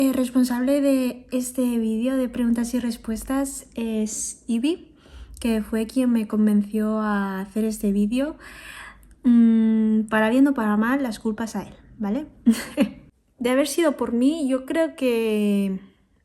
El responsable de este vídeo de preguntas y respuestas es Ivy, que fue quien me convenció a hacer este vídeo. Para bien o para mal, las culpas a él, ¿vale? De haber sido por mí, yo creo que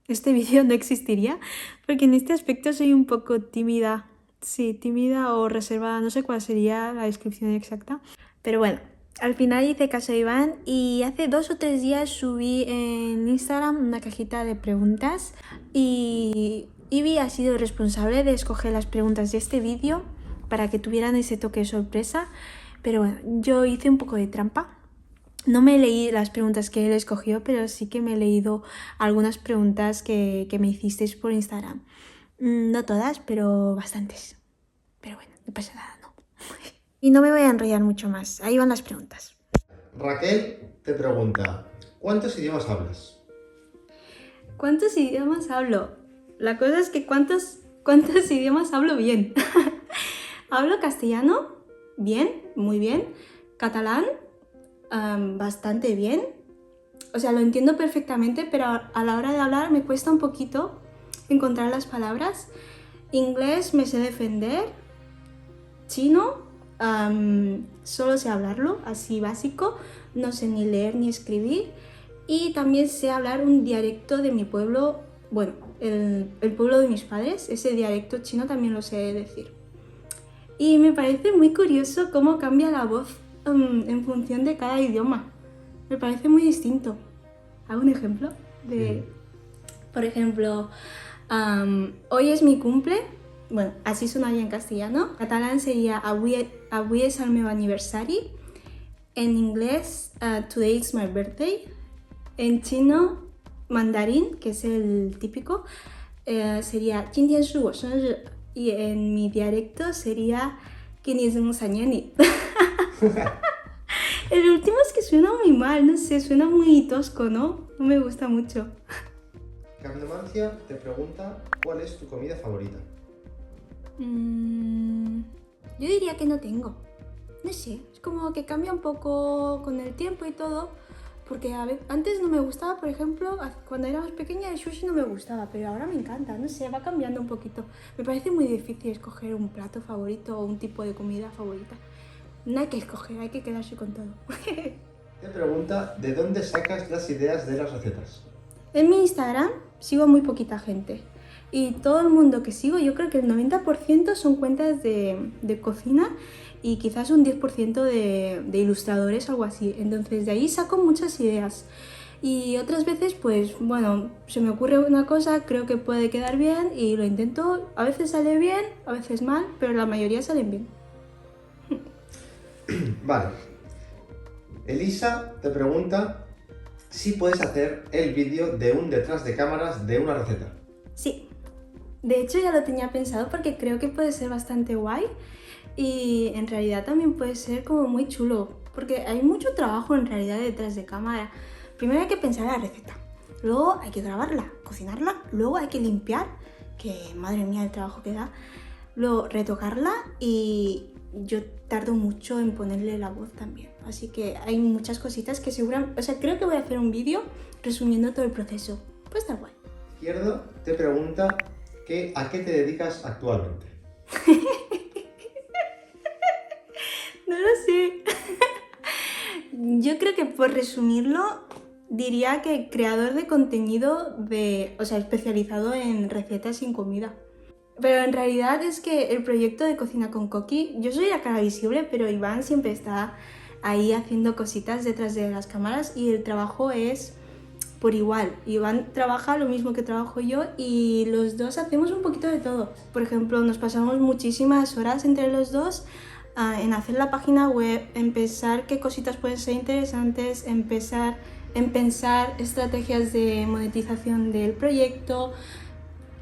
este vídeo no existiría, porque en este aspecto soy un poco tímida. Sí, tímida o reservada, no sé cuál sería la descripción exacta. Pero bueno, al final hice caso a Iván y hace 2 o 3 días subí en Instagram una cajita de preguntas y Ivy ha sido responsable de escoger las preguntas de este vídeo para que tuvieran ese toque de sorpresa. Pero bueno, yo hice un poco de trampa. No me leí las preguntas que él escogió, pero sí que me he leído algunas preguntas que me hicisteis por Instagram. No todas, pero bastantes. Pero bueno, no pasa nada, ¿no? Y no me voy a enrollar mucho más. Ahí van las preguntas. Raquel te pregunta, ¿cuántos idiomas hablas? ¿Cuántos idiomas hablo? La cosa es que ¿cuántos idiomas hablo bien? Hablo castellano, bien, muy bien. Catalán, bastante bien. O sea, lo entiendo perfectamente, pero a la hora de hablar me cuesta un poquito encontrar las palabras. Inglés me sé defender. Chino, solo sé hablarlo, así básico. No sé ni leer ni escribir. Y también sé hablar un dialecto de mi pueblo, bueno, el pueblo de mis padres. Ese dialecto chino también lo sé decir. Y me parece muy curioso cómo cambia la voz en función de cada idioma. Me parece muy distinto. ¿Hago un ejemplo? Por ejemplo, hoy es mi cumple. Bueno, así sonaría en castellano. En catalán sería avui és el meu aniversari. En inglés, today is my birthday. En chino, mandarín, que es el típico, sería 今天是我生日. Y en mi dialecto sería 今年是我生日. El último es que suena muy mal, no sé, suena muy tosco, ¿no? No me gusta mucho. Carnomancia te pregunta, ¿cuál es tu comida favorita? Yo diría que no tengo. No sé, es como que cambia un poco con el tiempo y todo. Porque antes no me gustaba, por ejemplo, cuando era más pequeña el sushi no me gustaba, pero ahora me encanta, no sé, va cambiando un poquito. Me parece muy difícil escoger un plato favorito o un tipo de comida favorita. No hay que escoger, hay que quedarse con todo. Te pregunta, ¿de dónde sacas las ideas de las recetas? En mi Instagram sigo a muy poquita gente. Y todo el mundo que sigo, yo creo que el 90% son cuentas de cocina y quizás un 10% de ilustradores, algo así. Entonces de ahí saco muchas ideas. Y otras veces, pues bueno, se me ocurre una cosa, creo que puede quedar bien y lo intento. A veces sale bien, a veces mal, pero la mayoría salen bien. Vale. Elisa te pregunta si puedes hacer el vídeo de un detrás de cámaras de una receta. Sí, de hecho ya lo tenía pensado porque creo que puede ser bastante guay y en realidad también puede ser como muy chulo porque hay mucho trabajo en realidad detrás de cámara. Primero hay que pensar la receta, luego hay que grabarla, cocinarla, luego hay que limpiar, que madre mía el trabajo que da, luego retocarla y yo tardo mucho en ponerle la voz también. Así que hay muchas cositas que seguramente, o sea, creo que voy a hacer un vídeo resumiendo todo el proceso. Pues está guay. Izquierdo te pregunta ¿a qué te dedicas actualmente? No lo sé. Yo creo que por resumirlo, diría que creador de contenido o sea, especializado en recetas sin comida. Pero en realidad es que el proyecto de Cocina con Coqui, yo soy la cara visible, pero Iván siempre está ahí haciendo cositas detrás de las cámaras y el trabajo es por igual. Iván trabaja lo mismo que trabajo yo y los dos hacemos un poquito de todo. Por ejemplo, nos pasamos muchísimas horas entre los dos en hacer la página web, en pensar qué cositas pueden ser interesantes, en pensar estrategias de monetización del proyecto.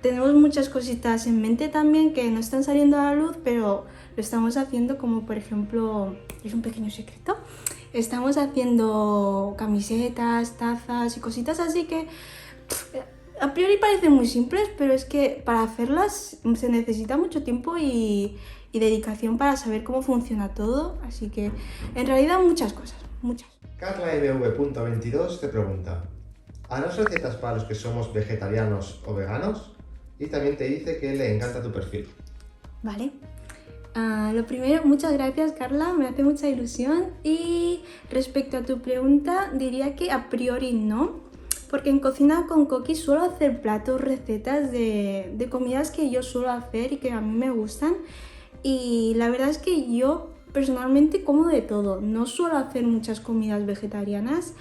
Tenemos muchas cositas en mente también que no están saliendo a la luz, pero lo estamos haciendo, como por ejemplo, es un pequeño secreto, estamos haciendo camisetas, tazas y cositas así que a priori parecen muy simples, pero es que para hacerlas se necesita mucho tiempo y dedicación para saber cómo funciona todo, así que en realidad muchas cosas, muchas. CarlaMV.22 te pregunta, ¿Harás recetas para los que somos vegetarianos o veganos? Y también te dice que le encanta tu perfil. Vale. Lo primero, muchas gracias Carla, me hace mucha ilusión. Y respecto a tu pregunta, diría que a priori no, porque en Cocina con Coqui suelo hacer platos, recetas de comidas que yo suelo hacer y que a mí me gustan. Y la verdad es que yo personalmente como de todo, no suelo hacer muchas comidas vegetarianas.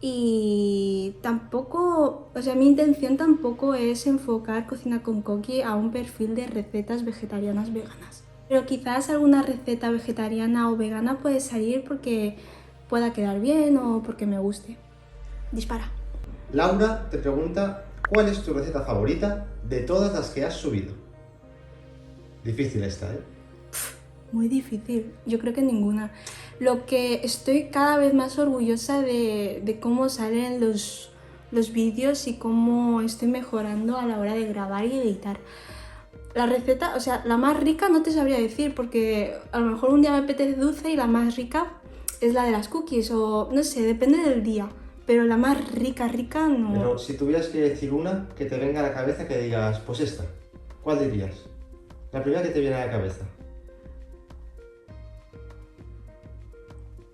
Y tampoco, o sea, mi intención tampoco es enfocar Cocina con Coqui a un perfil de recetas vegetarianas veganas. Pero quizás alguna receta vegetariana o vegana puede salir porque pueda quedar bien o porque me guste. Dispara. Laura te pregunta, ¿cuál es tu receta favorita de todas las que has subido? Difícil esta, ¿eh? Muy difícil, yo creo que ninguna. Lo que estoy cada vez más orgullosa de cómo salen los vídeos y cómo estoy mejorando a la hora de grabar y editar. La receta, o sea, la más rica no te sabría decir porque a lo mejor un día me apetece dulce y la más rica es la de las cookies o no sé, depende del día. Pero la más rica no. Pero si tuvieras que decir una que te venga a la cabeza que digas, pues esta, ¿cuál dirías? La primera que te viene a la cabeza.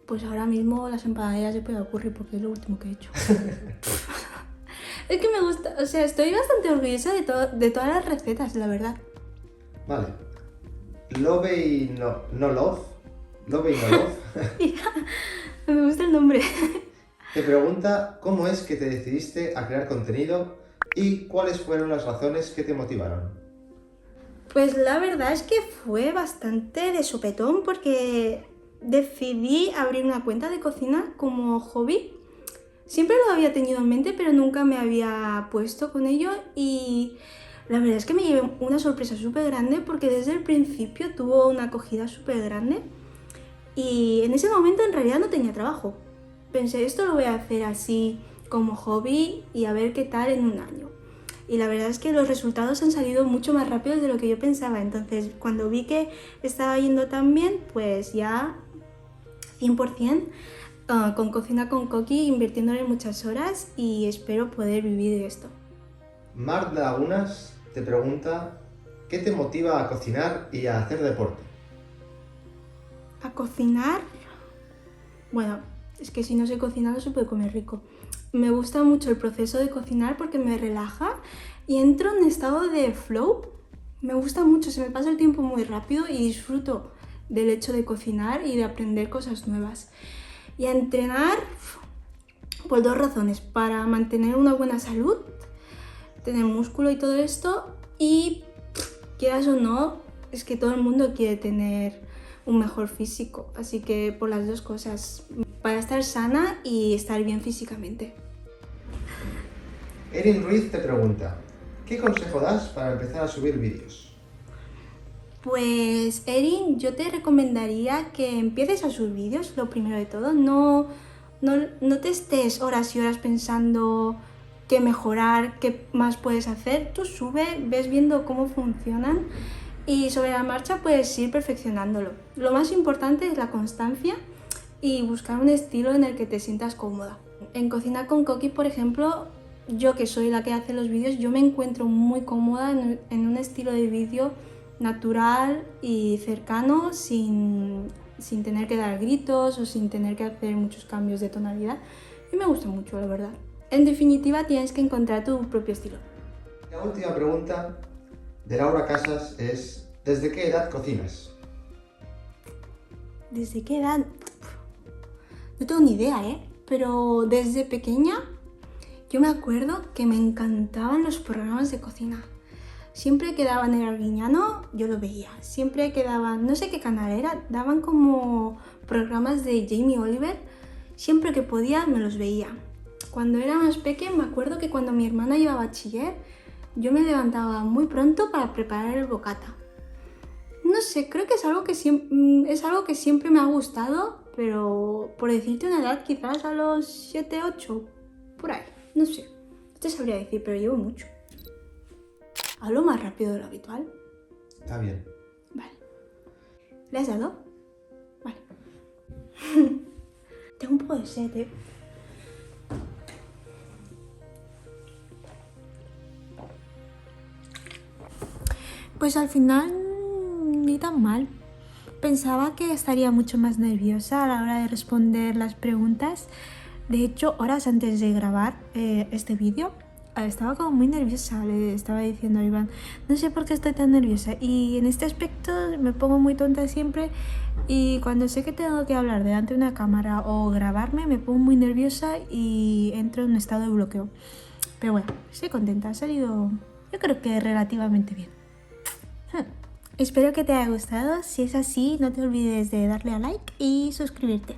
Pues ahora mismo las empanadillas se puede ocurrir porque es lo último que he hecho. Es que me gusta, o sea, estoy bastante orgullosa de todas las recetas, la verdad. Vale. Love y no love. Love y no love. Me gusta el nombre. Te pregunta cómo es que te decidiste a crear contenido y cuáles fueron las razones que te motivaron. Pues la verdad es que fue bastante de sopetón porque decidí abrir una cuenta de cocina como hobby. Siempre lo había tenido en mente, pero nunca me había puesto con ello y la verdad es que me llevé una sorpresa súper grande porque desde el principio tuvo una acogida súper grande y en ese momento en realidad no tenía trabajo. Pensé, esto lo voy a hacer así como hobby y a ver qué tal en un año. Y la verdad es que los resultados han salido mucho más rápidos de lo que yo pensaba. Entonces, cuando vi que estaba yendo tan bien, pues ya 100% con Cocina con Coqui, invirtiéndole muchas horas y espero poder vivir de esto. Mar Lagunas te pregunta ¿qué te motiva a cocinar y a hacer deporte? A cocinar, bueno, es que si no sé cocinar no se puede comer rico. Me gusta mucho el proceso de cocinar porque me relaja y entro en estado de flow. Me gusta mucho, se me pasa el tiempo muy rápido y disfruto del hecho de cocinar y de aprender cosas nuevas. Y a entrenar, por dos razones, para mantener una buena salud, tener músculo y todo esto, y quieras o no, es que todo el mundo quiere tener un mejor físico, así que por las dos cosas, para estar sana y estar bien físicamente. Erin Ruiz te pregunta ¿qué consejo das para empezar a subir vídeos? Pues Erin, yo te recomendaría que empieces a subir vídeos, lo primero de todo. No te estés horas y horas pensando qué mejorar, qué más puedes hacer. Tú sube, ves viendo cómo funcionan y sobre la marcha puedes ir perfeccionándolo. Lo más importante es la constancia y buscar un estilo en el que te sientas cómoda. En Cocina con Coqui, por ejemplo, yo que soy la que hace los vídeos, yo me encuentro muy cómoda en un estilo de vídeo natural y cercano sin tener que dar gritos o sin tener que hacer muchos cambios de tonalidad y me gusta mucho, la verdad. En definitiva, tienes que encontrar tu propio estilo. La última pregunta de Laura Casas es ¿desde qué edad cocinas? ¿Desde qué edad? No tengo ni idea, pero desde pequeña yo me acuerdo que me encantaban los programas de cocina. Siempre que daban el Arguiñano, yo lo veía. Siempre que daban, no sé qué canal era, daban como programas de Jamie Oliver. Siempre que podía me los veía. Cuando era más pequeña me acuerdo que cuando mi hermana iba a bachiller, yo me levantaba muy pronto para preparar el bocata. No sé, creo que es algo que siempre me ha gustado, pero por decirte una edad, quizás a los 7, 8, por ahí, no sé. No te sabría decir, pero llevo mucho. ¿Hablo más rápido de lo habitual? Está bien. Vale. ¿Le has dado? Vale. Tengo un poco de sed, Pues al final ni tan mal. Pensaba que estaría mucho más nerviosa a la hora de responder las preguntas. De hecho, horas antes de grabar este vídeo, estaba como muy nerviosa. Le estaba diciendo a Iván, no sé por qué estoy tan nerviosa. Y en este aspecto me pongo muy tonta siempre. Y cuando sé que tengo que hablar delante de una cámara o grabarme, me pongo muy nerviosa y entro en un estado de bloqueo. Pero bueno, estoy contenta. Ha salido, yo creo que relativamente bien. Espero que te haya gustado. Si es así, no te olvides de darle a like y suscribirte.